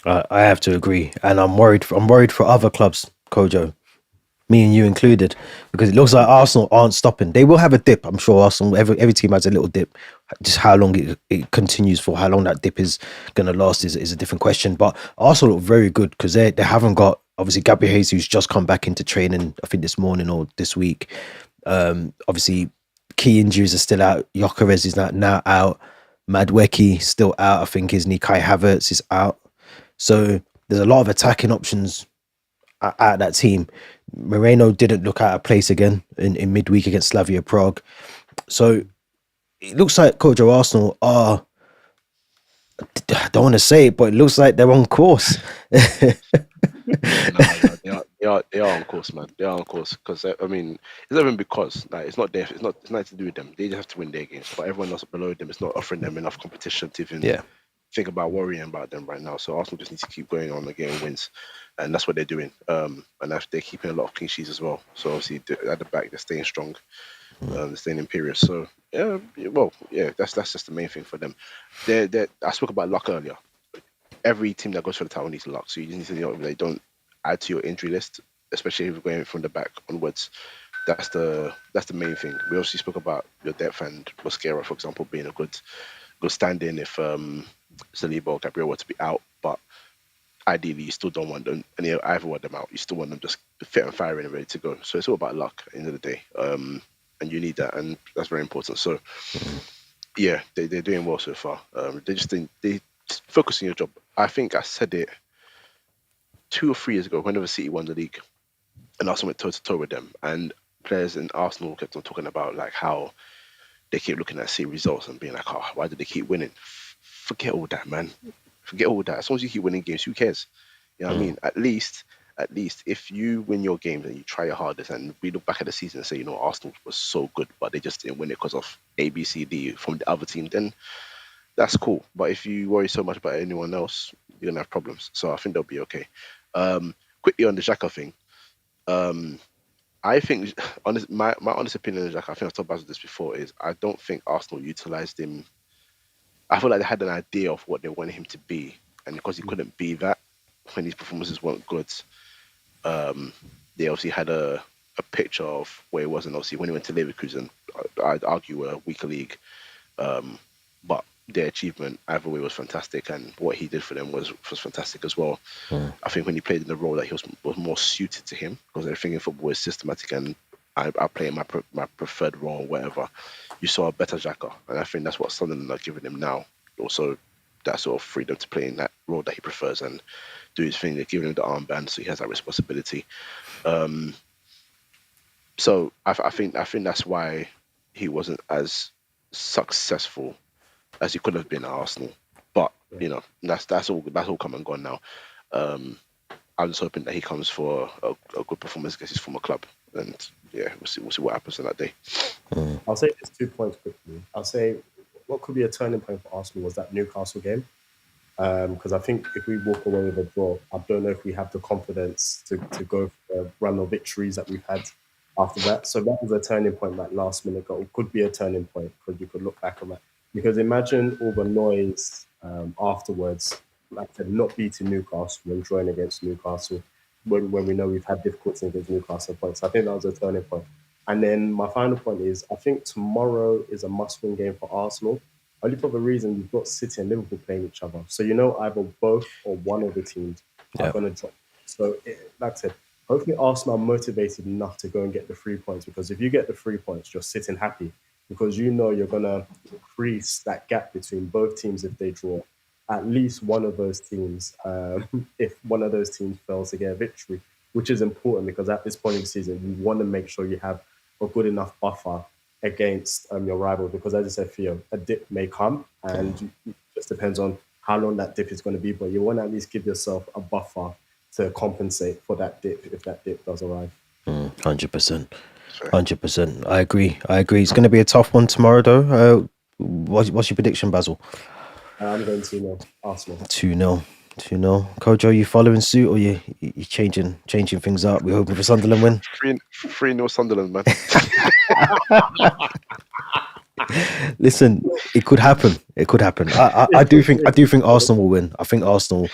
I have to agree, and I'm worried. I'm worried for other clubs, Kojo, me and you included, because it looks like Arsenal aren't stopping. They will have a dip. I'm sure Arsenal. Every team has a little dip. Just how long it continues for, how long that dip is going to last is a different question. But Arsenal look very good because they haven't got, obviously, Gabriel Jesus just come back into training. I think this morning or this week. Obviously, key injuries are still out. Gyökeres is now out. Madweki still out. I think his knee. Kai Havertz is out. So there's a lot of attacking options at that team. Moreno didn't look out of place again in midweek against Slavia Prague. So it looks like Kojo Arsenal are, I don't want to say it, but it looks like they're on course. They are on course, man. They are on course because I mean, it's not even because like it's not it's nothing to do with them. They just have to win their games. But everyone else below them is not offering them enough competition to even think about worrying about them right now. So Arsenal just need to keep going on and getting wins, and that's what they're doing. And they're keeping a lot of clean sheets as well. So obviously at the back they're staying strong, they're staying imperious. So that's just the main thing for them. I spoke about luck earlier. Every team that goes for the title needs luck. So you just need to know they don't add to your injury list, especially if you're going from the back onwards. That's the main thing. We also spoke about your depth and Mosquera, for example, being a good stand-in if Saliba or Gabriel were to be out. But ideally, you still don't want them, either want them out. You still want them just fit and firing and ready to go. So it's all about luck at the end of the day. And you need that, and that's very important. So yeah, they're doing well so far. They focus on your job. I think I said it 2 or 3 years ago whenever City won the league and Arsenal went toe to toe with them, and players in Arsenal kept on talking about like how they keep looking at City results and being like, oh, why do they keep winning? Forget all that, man. Forget all that. As long as you keep winning games, who cares? You know what I mean? At least if you win your games and you try your hardest, and we look back at the season and say, Arsenal was so good, but they just didn't win it because of A, B, C, D from the other team, then that's cool. But if you worry so much about anyone else, you're gonna have problems. So I think they'll be okay. Quickly on the Xhaka thing, I think my honest opinion on Xhaka, I think I've talked about this before, is I don't think Arsenal utilised him. I feel like they had an idea of what they wanted him to be, and because he couldn't be that when his performances weren't good, they obviously had a picture of where he was, and obviously when he went to Leverkusen, I'd argue a weaker league, but their achievement either way was fantastic, and what he did for them was fantastic as well. I think when he played in the role that he was more suited to him, because everything in football is systematic, and I play in my preferred role or whatever. You saw a better Xhaka, and I think that's what Sunderland are giving him now. Also, that sort of freedom to play in that role that he prefers and do his thing. They're giving him the armband, so he has that responsibility. So I think that's why he wasn't as successful as he could have been at Arsenal. But that's all come and gone now. I'm just hoping that he comes for a good performance against his former club, and yeah, we'll see what happens on that day. I'll say there's 2 points quickly. I'll say what could be a turning point for Arsenal was that Newcastle game, because I think if we walk away with a draw, I don't know if we have the confidence to go for a run of victories that we've had after that. So that was a turning point, that last minute goal could be a turning point because you could look back on that. Because imagine all the noise afterwards, like I said, not beating Newcastle and drawing against Newcastle when we know we've had difficulty against Newcastle points. I think that was a turning point. And then my final point is, I think tomorrow is a must-win game for Arsenal. Only for the reason you've got City and Liverpool playing each other. So either both or one of the teams are Yeah. going to drop. So like I said, hopefully Arsenal are motivated enough to go and get the 3 points. Because if you get the 3 points, you're sitting happy. Because you're going to increase that gap between both teams if they draw. At least one of those teams, if one of those teams fails to get a victory, which is important because at this point in the season, you want to make sure you have a good enough buffer against your rival. Because as I said, Theo, a dip may come and it just depends on how long that dip is going to be. But you want to at least give yourself a buffer to compensate for that dip if that dip does arrive. 100%. 100%. I agree. It's going to be a tough one tomorrow, though. What's your prediction, Basil? I'm going to Arsenal. 2-0. 2-0. Kojo, you following suit or you changing things up? We're hoping for Sunderland win. 3-0 Sunderland, man. Listen, it could happen. I do think Arsenal will win. I think Arsenal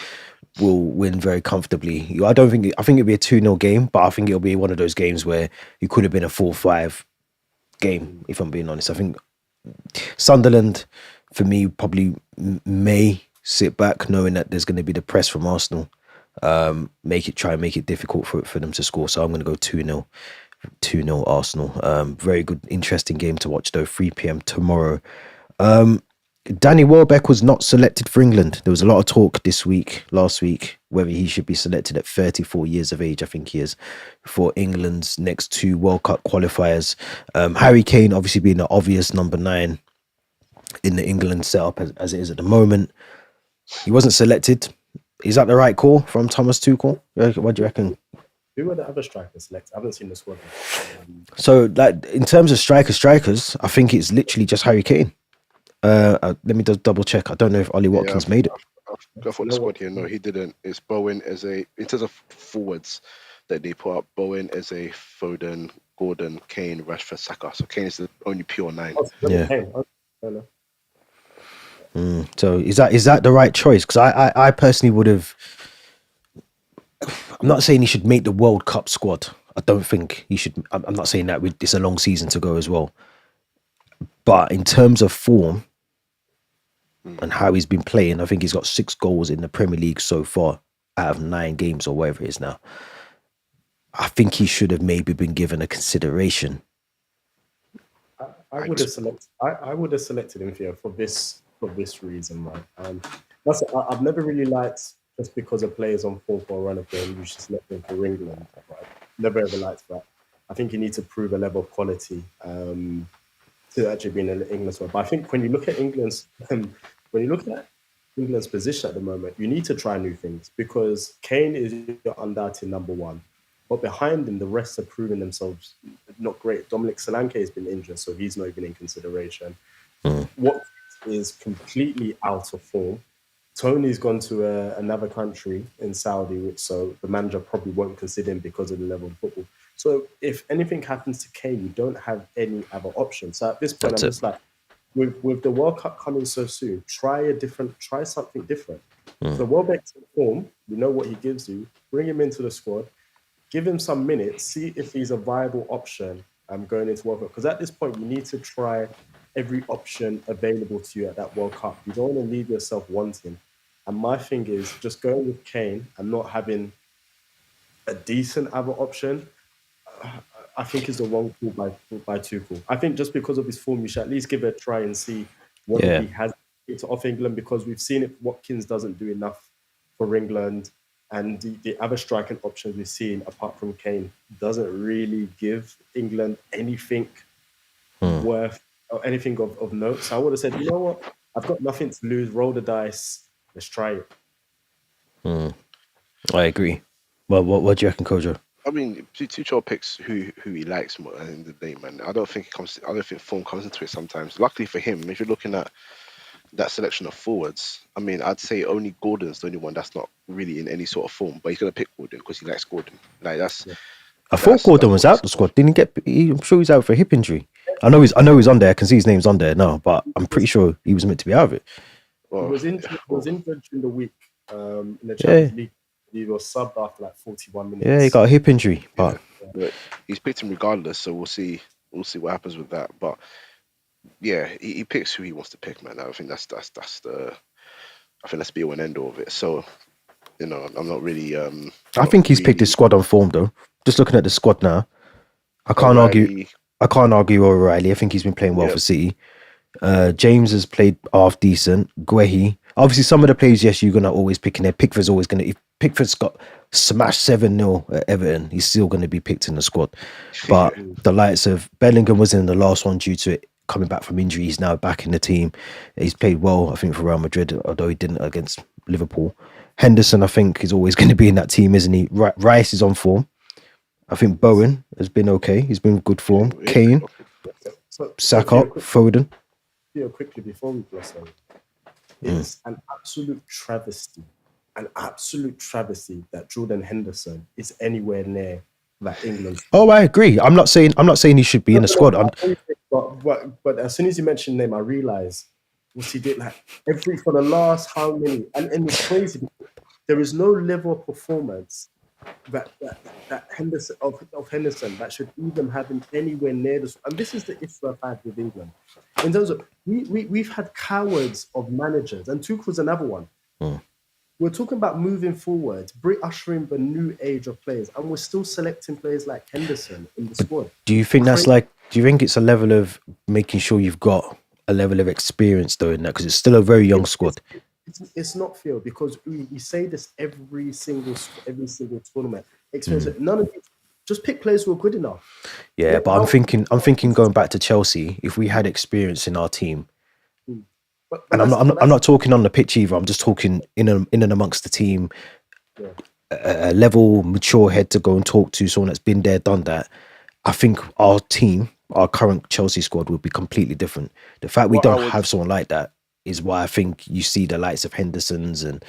will win very comfortably. I think it'll be a 2-0 game, but I think it'll be one of those games where it could have been a 4-5 game, if I'm being honest. I think Sunderland, for me, probably may sit back knowing that there's going to be the press from Arsenal, make it difficult for them to score. So I'm going to go 2-0 Arsenal. Very good, interesting game to watch though. 3 p.m. tomorrow. Danny Welbeck was not selected for England. There was a lot of talk last week, whether he should be selected at 34 years of age, I think he is, for England's next 2 World Cup qualifiers. Harry Kane obviously being the obvious number 9 in the England setup as it is at the moment. He wasn't selected. Is that the right call from Thomas Tuchel? What do you reckon? Who were the other strikers selected? I haven't seen the squad. So, like, in terms of strikers, I think it's literally just Harry Kane. Let me just double check. I don't know if Ollie Watkins made it. I've got for the squad here. No, he didn't. It's Bowen in terms of forwards that they put up. Bowen, Eze, Foden, Gordon, Kane, Rashford, Saka. So Kane is the only pure 9. Yeah. So is that the right choice? Because I personally would have. I'm not saying he should make the World Cup squad. I don't think he should. I'm not saying that it's a long season to go as well. But in terms of form and how he's been playing, I think he's got 6 goals in the Premier League so far out of 9 games or whatever it is now. I think he should have maybe been given a consideration. I would have selected him here for this reason, man. I've never really liked, just because a player's on form for a run of game, you should select him for England. Right? Never ever liked that. I think you need to prove a level of quality to actually be in the England squad. But I think when you look at England's position at the moment, you need to try new things because Kane is your undoubted number 1. But behind him, the rest are proving themselves not great. Dominic Solanke has been injured, so he's not even in consideration. What is completely out of form. Tony's gone to another country in Saudi, so the manager probably won't consider him because of the level of football. So if anything happens to Kane, you don't have any other option. So at this point, I'm just like, with the World Cup coming so soon, try something different. So Welbeck's in form, you know what he gives you, bring him into the squad, give him some minutes, see if he's a viable option going into World Cup. Because at this point, you need to try every option available to you at that World Cup. You don't want to leave yourself wanting. And my thing is just going with Kane and not having a decent other option, I think is the wrong call by Tuchel. I think just because of his form, you should at least give it a try and see what he has to offer England, because we've seen it. Watkins doesn't do enough for England, and the other striking options we've seen, apart from Kane, doesn't really give England anything worth or anything of note. So I would have said, you know what? I've got nothing to lose. Roll the dice. Let's try it. I agree. Well, what do you reckon, Kojo? I mean, Tuchel picks who he likes more at the end of the day, man. I don't think form comes into it sometimes. Luckily for him, if you're looking at that selection of forwards, I mean, I'd say only Gordon's the only one that's not really in any sort of form, but he's gonna pick Gordon because he likes Gordon. Like that's. Yeah. I thought Gordon was out the squad. Didn't he I'm sure he's out for a hip injury. I know he's on there. I can see his name's on there now, but I'm pretty sure he was meant to be out of it. Well, he was injured during the week in the Champions League. he was subbed after like 41 minutes. Yeah, he got a hip injury, but But he's picked him regardless, so we'll see. We'll see what happens with that. But yeah, he picks who he wants to pick, man. I think that's the. I think that's be and end all of it. So, I'm not really. I think he's picked his squad on form though. Just looking at the squad now, I can't argue. I can't argue over O'Reilly. I think he's been playing well for City. James has played half decent. Guehi. Obviously, some of the players, yes, you're gonna always pick in there. Pickford's always gonna. If Pickford's got smashed 7-0 at Everton, he's still gonna be picked in the squad. But the likes of Bellingham was in the last one due to it coming back from injury. He's now back in the team. He's played well, I think, for Real Madrid, although he didn't against Liverpool. Henderson, I think, is always going to be in that team, isn't he? Rice is on form. I think Bowen has been okay. He's been in good form. Kane, Saka, Foden. Yeah, quickly before we gloss over, it's an absolute travesty that Jordan Henderson is anywhere near that England. Oh, I agree. I'm not saying he should be in the squad. But as soon as you mentioned him, I realized what he did. Like for the last how many, and it's crazy. There is no level of performance that Henderson of Henderson that should even have him anywhere near this. And this is the issue I've had with England. In terms of we've had cowards of managers, and Tuchel's another one. We're talking about moving forward, ushering the new age of players, and we're still selecting players like Henderson in the squad. Do you think that's like? Do you think it's a level of making sure you've got a level of experience though in that, because it's still a very young squad? It's not fair because we say this every single tournament. Experience. None of these. Just pick players who are good enough. Yeah, but I'm thinking going back to Chelsea. If we had experience in our team, and I'm not talking on the pitch either. I'm just talking in and amongst the team. Yeah. A level, mature head to go and talk to someone that's been there, done that. I think our team, our current Chelsea squad, would be completely different. The fact we don't have someone like that is why I think you see the likes of Henderson's and.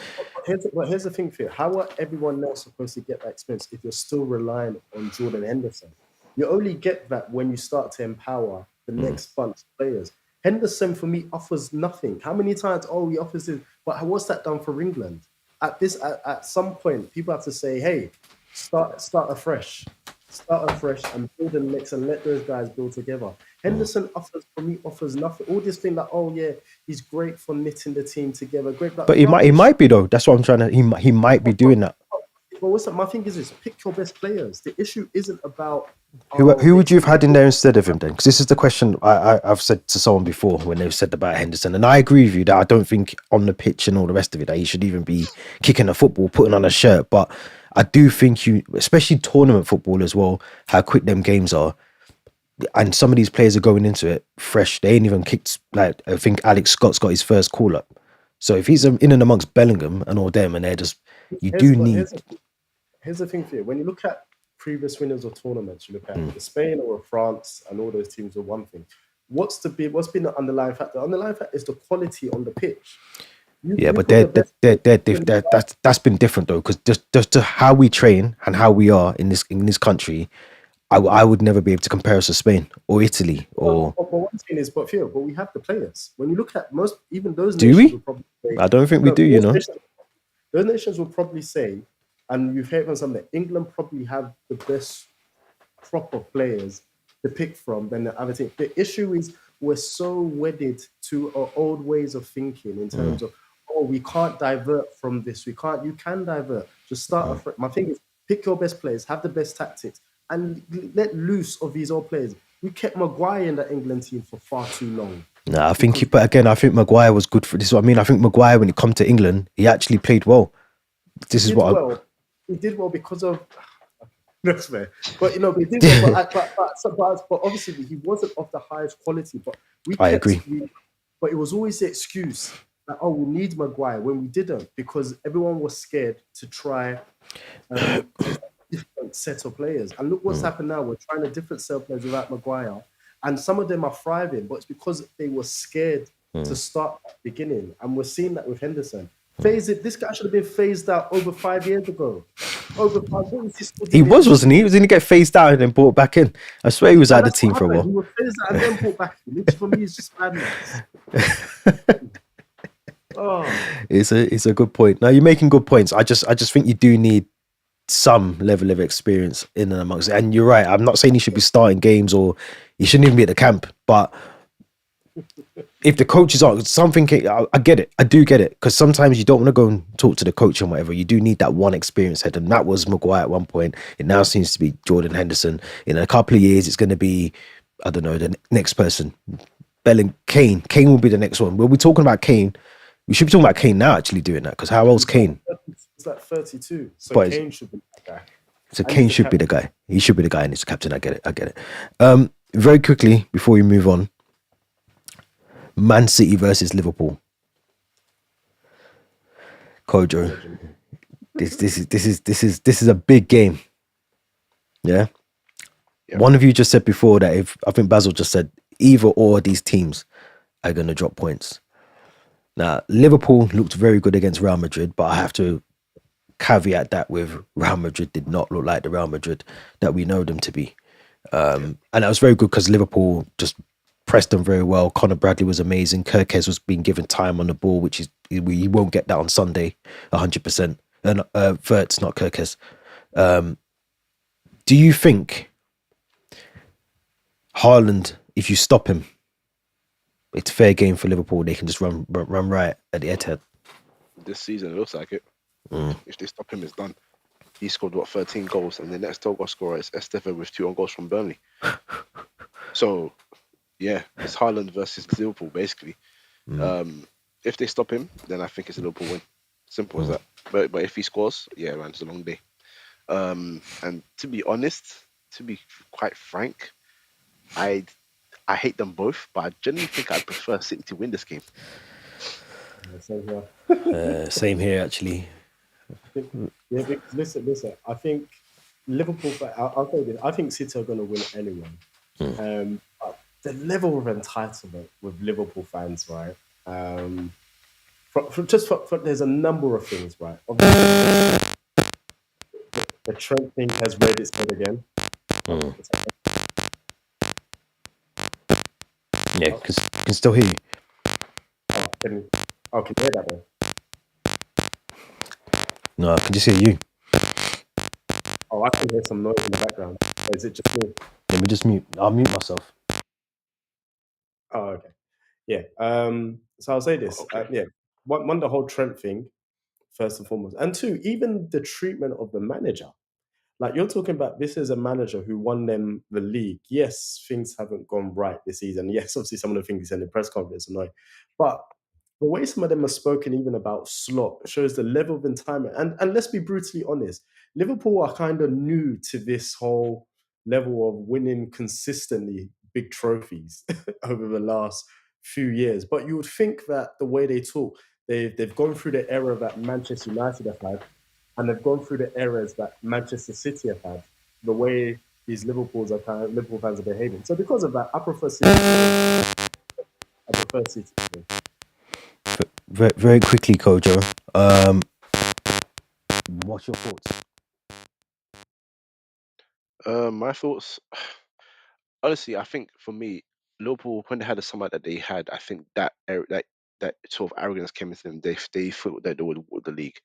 Here's the thing for you. How are everyone else supposed to get that experience if you're still relying on Jordan Henderson? You only get that when you start to empower the next bunch of players. Henderson, for me, offers nothing. How many times, he offers it, but what's that done for England? At some point, people have to say, hey, start afresh and build the next and let those guys build together. Henderson offers nothing. All this thing that he's great for knitting the team together. Great, but he might be though. That's what I'm trying to. He might be doing that. But what's that? My thing is pick your best players. The issue isn't about who would you have had in there instead of him then? Because this is the question I've said to someone before when they've said about Henderson, and I agree with you that I don't think on the pitch and all the rest of it that he should even be kicking a football, putting on a shirt. But I do think especially tournament football as well, how quick them games are. And some of these players are going into it fresh. They ain't even kicked. Like I think Alex Scott's got his first call up. So if he's in and amongst Bellingham and all them, and they're just Here's the thing for you. When you look at previous winners of tournaments, you look at Spain or France, and all those teams are one thing. What's been the underlying factor? The underlying factor is the quality on the pitch. That's been different though, because just to how we train and how we are in this country. I would never be able to compare us to Spain or Italy or. But one thing is, but we have the players. When you look at even those. Do nations we? Will probably say, I don't think we do. Those nations will probably say, and you've heard from some that England probably have the best crop of players to pick from than the other team. The issue is we're so wedded to our old ways of thinking in terms of we can't divert from this. You can divert. Just start. My thing is pick your best players, have the best tactics. And let loose of these old players. We kept Maguire in the England team for far too long. No, I think I think Maguire was good for this. Is what I mean. I think Maguire, when it come to England, he actually played well. He did well because of. That's fair, but he did well. But obviously, he wasn't of the highest quality. But I agree. But it was always the excuse that we need Maguire when we didn't, because everyone was scared to try. Different set of players, and look what's happened now. We're trying a different set of players without Maguire, and some of them are thriving, but it's because they were scared to start at the beginning, and we're seeing that with Henderson. This guy should have been phased out over 5 years ago. He wasn't he? Was he going to get phased out and then brought back in? I swear he was out of the team for a while. He was phased out and then brought back in, which for me is just madness. Oh, It's a good point. Now you're making good points. I just think you do need some level of experience in and amongst it. And you're right. I'm not saying he should be starting games or he shouldn't even be at the camp. But if the coaches are something, I get it. I do get it, because sometimes you don't want to go and talk to the coach and whatever. You do need that one experienced head, and that was Maguire at one point. It now seems to be Jordan Henderson. In a couple of years, it's going to be, I don't know, the next person. Kane. Kane will be the next one. When we're talking about Kane, we should be talking about Kane now. Actually doing that, because how old's Kane? it's like 32. So But Kane should be that guy. So And he's Kane the should be the guy. He should be the guy, and he's the captain. I get it. Very quickly before we move on, Man City versus Liverpool. Kojo, this is a big game. Yeah? Yeah. One of you just said before that, if I think Basil just said either or these teams are going to drop points. Now, Liverpool looked very good against Real Madrid, but I have to caveat that with Real Madrid did not look like the Real Madrid that we know them to be. And that was very good because Liverpool just pressed them very well. Conor Bradley was amazing. Kirkes was being given time on the ball, which is, you won't get that on Sunday, 100%. And Verts, not Kirkes. Do you think Haaland, if you stop him, it's fair game for Liverpool? They can just run right at the Etihad. This season, it looks like it. If they stop him, it's done. He scored 13 goals, and the next goal scorer is Esteve with 2 on goals from Burnley. So, yeah, it's Haaland versus Liverpool basically. If they stop him, then I think it's a Liverpool win. Simple as that. But if he scores, yeah, man, it's a long day. And to be honest, to be quite frank, I hate them both, but I genuinely think I prefer City to win this game. Same here. Same here, actually. Yeah, because listen. I think Liverpool. I'll say this. I think City are going to win anyway. But the level of entitlement with Liverpool fans, right? There's a number of things, right? Obviously, the Trent thing has read its head again. Yeah, because can still hear you. Can you hear that then? No, I can just hear you. Oh, I can hear some noise in the background. Or is it just me? Let me just mute. I'll mute myself. Oh, okay. Yeah. So I'll say this. Okay. One, the whole Trent thing, first and foremost, and two, even the treatment of the manager. Like, you're talking about, this is a manager who won them the league. Yes, things haven't gone right this season. Yes, obviously some of the things he said in the press conference are annoying. But the way some of them are spoken even about Slot shows the level of entitlement. And let's be brutally honest, Liverpool are kind of new to this whole level of winning consistently big trophies over the last few years. But you would think that the way they talk, they've gone through the era that Manchester United have had, and they've gone through the eras that Manchester City have had, the way these Liverpool fans are behaving. So because of that, I prefer City. Very quickly, Kojo. What's your thoughts? My thoughts. Honestly, I think for me, Liverpool, when they had the summer that they had, I think that sort of arrogance came into them. They thought that they would win the league,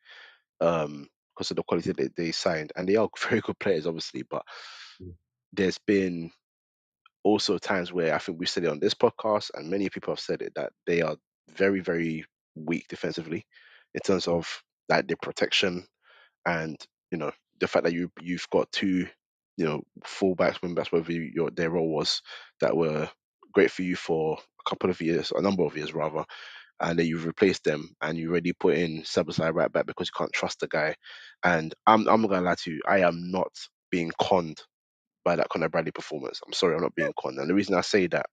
because of the quality that they signed, and they are very good players, obviously. But there's been also times where I think we said it on this podcast, and many people have said it, that they are very, very weak defensively in terms of like their protection, and the fact that you've got 2 fullbacks, wing backs, whatever their role was, that were great for you for a number of years rather, and then you've replaced them and you already put in Sabasai right back because you can't trust the guy. And I'm not gonna lie to you, I am not being conned by that Conor Bradley performance. I'm sorry, I'm not being conned. And the reason I say that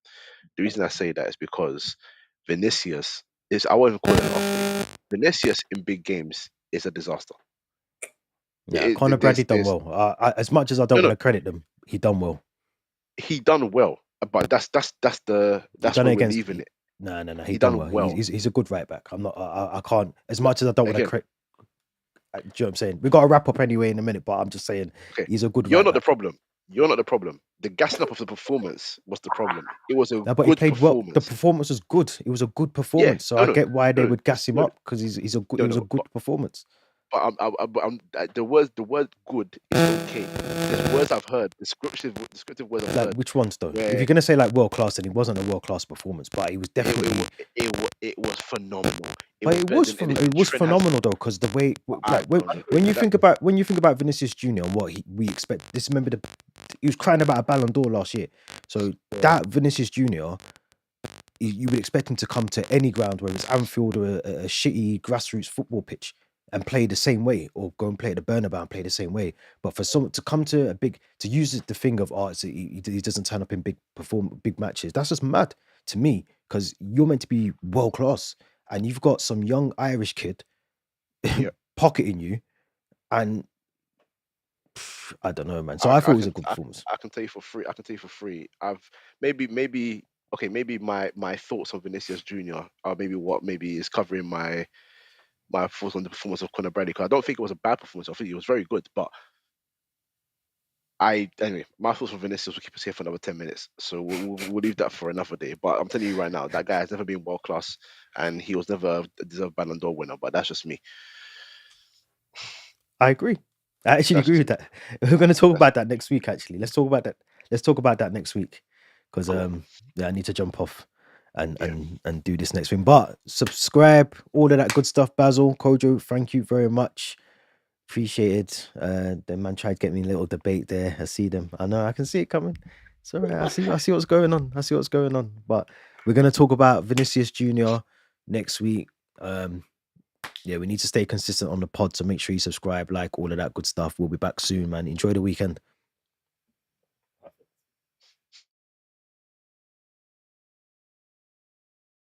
is because Vinicius I won't even call it an off day. Vinicius in big games is a disaster. Yeah, Conor Bradley done well. As much as I don't want to credit them, he done well. He done well, but that's where we're leaving it. No. He done well. He's a good right back. I'm not. I can't. As much as I don't want to credit. Do you know what I'm saying? We got to wrap up anyway in a minute, but I'm just saying he's a good. You're not the problem. You're not the problem. The gassing up of the performance was the problem. It was a No, but he good played well. The performance. performance was good. It was a good Yeah, performance. So no, I no, get why they no, would gas him no, up because he's a good. It no, was a no. good performance. But the word good is okay. There's words I've heard, descriptive words I've Like heard which ones though? If where you're gonna say like world class, then he wasn't a world class performance, but he was definitely. it was phenomenal. It But was better than anything it was Trent has. phenomenal though, because the way I like don't agree when you with that. think about Vinicius Junior and what we expect. Just remember he was crying about a Ballon d'Or last year. So that Vinicius Junior, you would expect him to come to any ground, whether it's Anfield or a shitty grassroots football pitch, and play the same way, or go and play at the Bernabeu and play the same way. But for someone to come to to use the thing of he doesn't turn up in big matches, that's just mad to me, because you're meant to be world class, and you've got some young Irish kid Yeah. pocketing you, and I don't know, man. So I I thought it was can a good performance. I can tell you for free. I've maybe okay, maybe my thoughts on Vinicius Junior are maybe is covering my thoughts on the performance of Conor Bradley, because I don't think it was a bad performance. I think it was very good, but anyway, my thoughts on Vinicius will keep us here for another 10 minutes, so we'll leave that for another day. But I'm telling you right now, that guy has never been world class, and he was never a deserved Ballon d'Or winner. But that's just me. I agree. I actually agree with that. We're going to talk about that next week. Actually, let's talk about that. Let's talk about that next week, because I need to jump off and do this next thing. But subscribe, all of that good stuff. Basil, Kojo, thank you very much. Appreciated. The man tried to get me a little debate there. I see them. I know. I can see it coming. So I see what's going on. But we're going to talk about Vinicius Junior next week. We need to stay consistent on the pod, so make sure you subscribe, like, all of that good stuff. We'll be back soon, man. Enjoy the weekend.